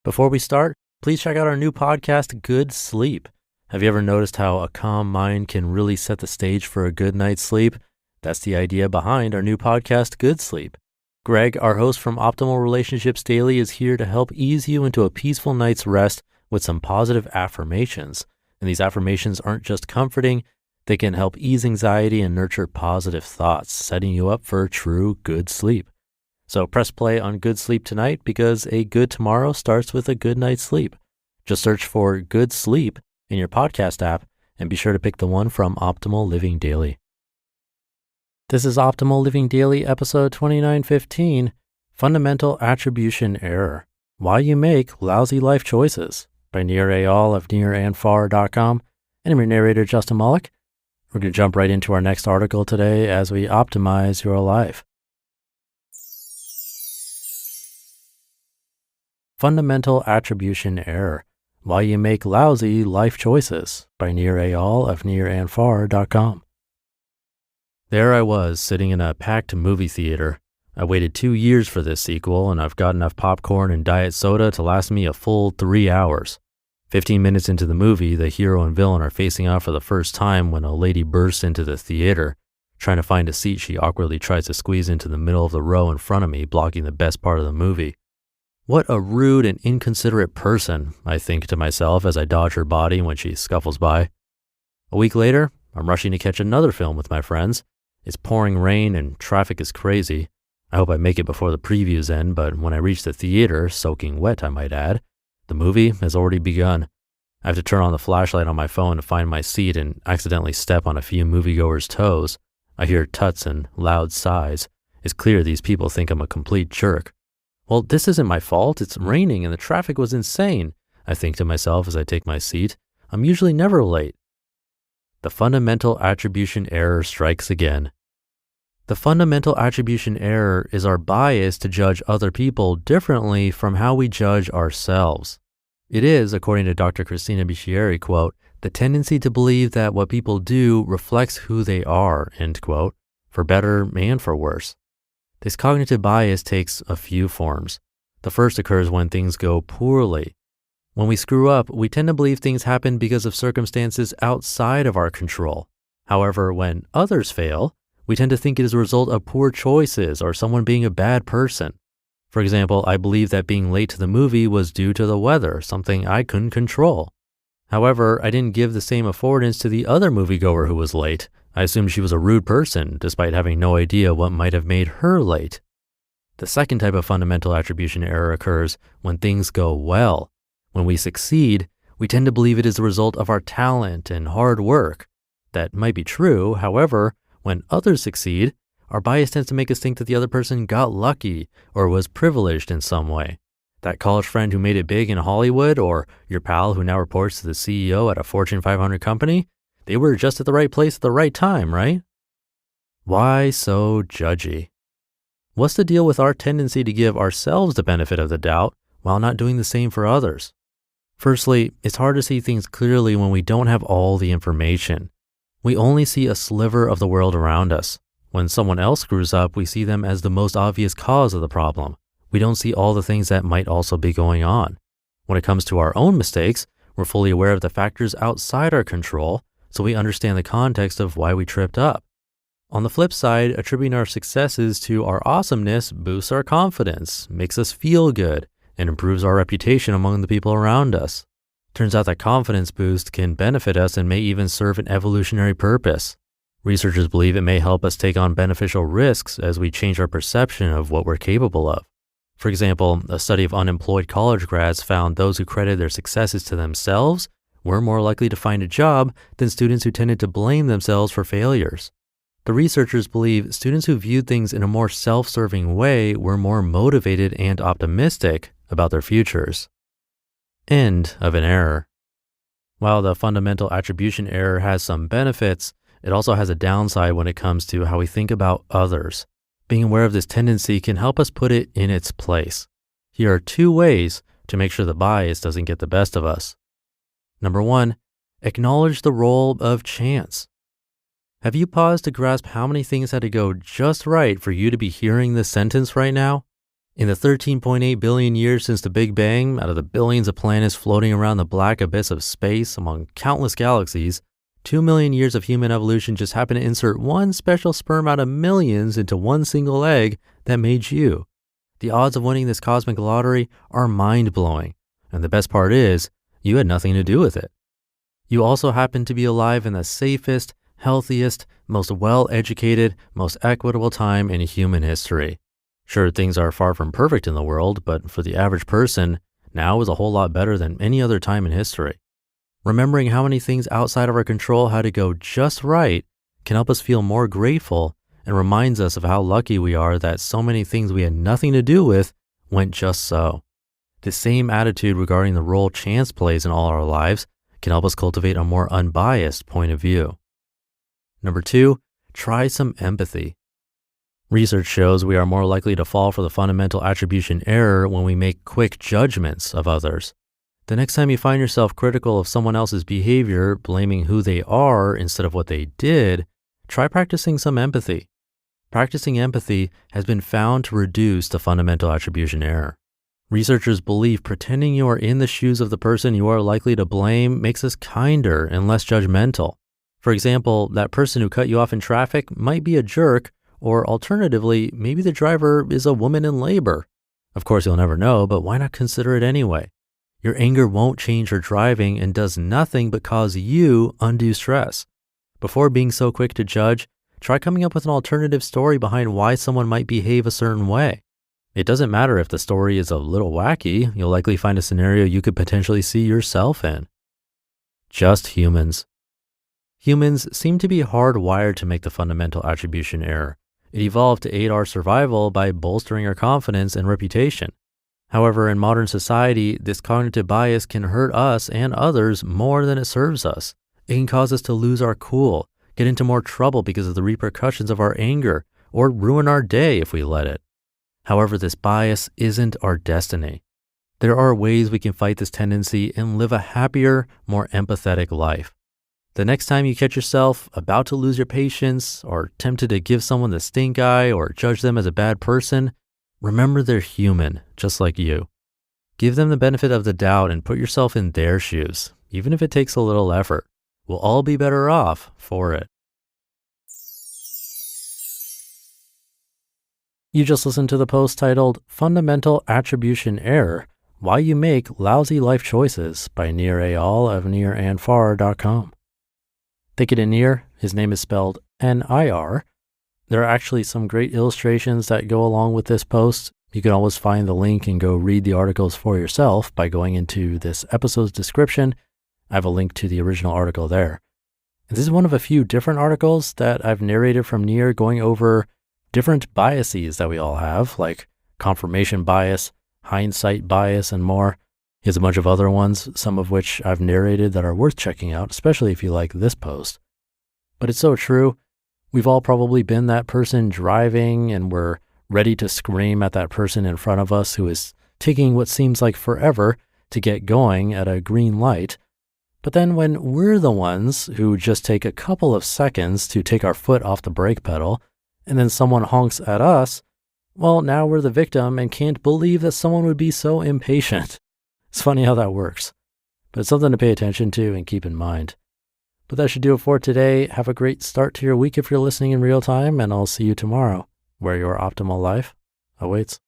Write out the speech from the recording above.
Before we start, please check out our new podcast, Good Sleep. Have you ever noticed how a calm mind can really set the stage for a good night's sleep? That's the idea behind our new podcast, Good Sleep. Greg, our host from Optimal Relationships Daily, is here to help ease you into a peaceful night's rest with some positive affirmations. And these affirmations aren't just comforting, they can help ease anxiety and nurture positive thoughts, setting you up for true good sleep. So press play on Good Sleep tonight because a good tomorrow starts with a good night's sleep. Just search for Good Sleep in your podcast app and be sure to pick the one from Optimal Living Daily. This is Optimal Living Daily, episode 2915, Fundamental Attribution Error, Why You Make Lousy Life Choices, by Nir Eyal of Nir and I'm your narrator, Justin Malik. We're going to jump right into our next article today as we optimize your life. Fundamental Attribution Error, Why You Make Lousy Life Choices, by Nir Eyal of nirandfar.com. There I was, sitting in a packed movie theater. I waited 2 years for this sequel, and I've got enough popcorn and diet soda to last me a full 3 hours. 15 minutes into the movie, the hero and villain are facing off for the first time when a lady bursts into the theater. Trying to find a seat, she awkwardly tries to squeeze into the middle of the row in front of me, blocking the best part of the movie. What a rude and inconsiderate person, I think to myself as I dodge her body when she scuffles by. A week later, I'm rushing to catch another film with my friends. It's pouring rain and traffic is crazy. I hope I make it before the previews end, but when I reach the theater, soaking wet I might add, the movie has already begun. I have to turn on the flashlight on my phone to find my seat and accidentally step on a few moviegoers' toes. I hear tuts and loud sighs. It's clear these people think I'm a complete jerk. Well, this isn't my fault. It's raining and the traffic was insane, I think to myself as I take my seat. I'm usually never late. The fundamental attribution error strikes again. The fundamental attribution error is our bias to judge other people differently from how we judge ourselves. It is, according to Dr. Christina Bicchieri, quote, the tendency to believe that what people do reflects who they are, end quote, for better and for worse. This cognitive bias takes a few forms. The first occurs when things go poorly. When we screw up, we tend to believe things happen because of circumstances outside of our control. However, when others fail, we tend to think it is a result of poor choices or someone being a bad person. For example, I believe that being late to the movie was due to the weather, something I couldn't control. However, I didn't give the same affordance to the other moviegoer who was late. I assumed she was a rude person, despite having no idea what might have made her late. The second type of fundamental attribution error occurs when things go well. When we succeed, we tend to believe it is the result of our talent and hard work. That might be true, however, when others succeed, our bias tends to make us think that the other person got lucky or was privileged in some way. That college friend who made it big in Hollywood, or your pal who now reports to the CEO at a Fortune 500 company, they were just at the right place at the right time, right? Why so judgy? What's the deal with our tendency to give ourselves the benefit of the doubt while not doing the same for others? Firstly, it's hard to see things clearly when we don't have all the information. We only see a sliver of the world around us. When someone else screws up, we see them as the most obvious cause of the problem. We don't see all the things that might also be going on. When it comes to our own mistakes, we're fully aware of the factors outside our control, so we understand the context of why we tripped up. On the flip side, attributing our successes to our awesomeness boosts our confidence, makes us feel good, and improves our reputation among the people around us. Turns out that confidence boost can benefit us and may even serve an evolutionary purpose. Researchers believe it may help us take on beneficial risks as we change our perception of what we're capable of. For example, a study of unemployed college grads found those who credited their successes to themselves were more likely to find a job than students who tended to blame themselves for failures. The researchers believe students who viewed things in a more self-serving way were more motivated and optimistic about their futures. End of an error. While the fundamental attribution error has some benefits, it also has a downside when it comes to how we think about others. Being aware of this tendency can help us put it in its place. Here are 2 ways to make sure the bias doesn't get the best of us. Number 1, acknowledge the role of chance. Have you paused to grasp how many things had to go just right for you to be hearing this sentence right now? In the 13.8 billion years since the Big Bang, out of the billions of planets floating around the black abyss of space among countless galaxies, 2 million years of human evolution just happened to insert one special sperm out of millions into one single egg that made you. The odds of winning this cosmic lottery are mind-blowing, and the best part is, you had nothing to do with it. You also happen to be alive in the safest, healthiest, most well-educated, most equitable time in human history. Sure, things are far from perfect in the world, but for the average person, now is a whole lot better than any other time in history. Remembering how many things outside of our control had to go just right can help us feel more grateful and reminds us of how lucky we are that so many things we had nothing to do with went just so. The same attitude regarding the role chance plays in all our lives can help us cultivate a more unbiased point of view. Number 2, try some empathy. Research shows we are more likely to fall for the fundamental attribution error when we make quick judgments of others. The next time you find yourself critical of someone else's behavior, blaming who they are instead of what they did, try practicing some empathy. Practicing empathy has been found to reduce the fundamental attribution error. Researchers believe pretending you are in the shoes of the person you are likely to blame makes us kinder and less judgmental. For example, that person who cut you off in traffic might be a jerk, or alternatively, maybe the driver is a woman in labor. Of course, you'll never know, but why not consider it anyway? Your anger won't change her driving and does nothing but cause you undue stress. Before being so quick to judge, try coming up with an alternative story behind why someone might behave a certain way. It doesn't matter if the story is a little wacky, you'll likely find a scenario you could potentially see yourself in. Just humans. Humans seem to be hardwired to make the fundamental attribution error. It evolved to aid our survival by bolstering our confidence and reputation. However, in modern society, this cognitive bias can hurt us and others more than it serves us. It can cause us to lose our cool, get into more trouble because of the repercussions of our anger, or ruin our day if we let it. However, this bias isn't our destiny. There are ways we can fight this tendency and live a happier, more empathetic life. The next time you catch yourself about to lose your patience or tempted to give someone the stink eye or judge them as a bad person, remember they're human, just like you. Give them the benefit of the doubt and put yourself in their shoes, even if it takes a little effort. We'll all be better off for it. You just listened to the post titled Fundamental Attribution Error, Why You Make Lousy Life Choices by Nir Eyal of NirAndFar.com. Thank you to Nir. His name is spelled N-I-R. There are actually some great illustrations that go along with this post. You can always find the link and go read the articles for yourself by going into this episode's description. I have a link to the original article there. And this is one of a few different articles that I've narrated from Nir going over different biases that we all have, like confirmation bias, hindsight bias, and more. He has a bunch of other ones, some of which I've narrated that are worth checking out, especially if you like this post. But it's so true. We've all probably been that person driving and we're ready to scream at that person in front of us who is taking what seems like forever to get going at a green light. But then when we're the ones who just take a couple of seconds to take our foot off the brake pedal and then someone honks at us, well, now we're the victim and can't believe that someone would be so impatient. It's funny how that works, but it's something to pay attention to and keep in mind. But that should do it for today. Have a great start to your week if you're listening in real time, and I'll see you tomorrow, where your optimal life awaits.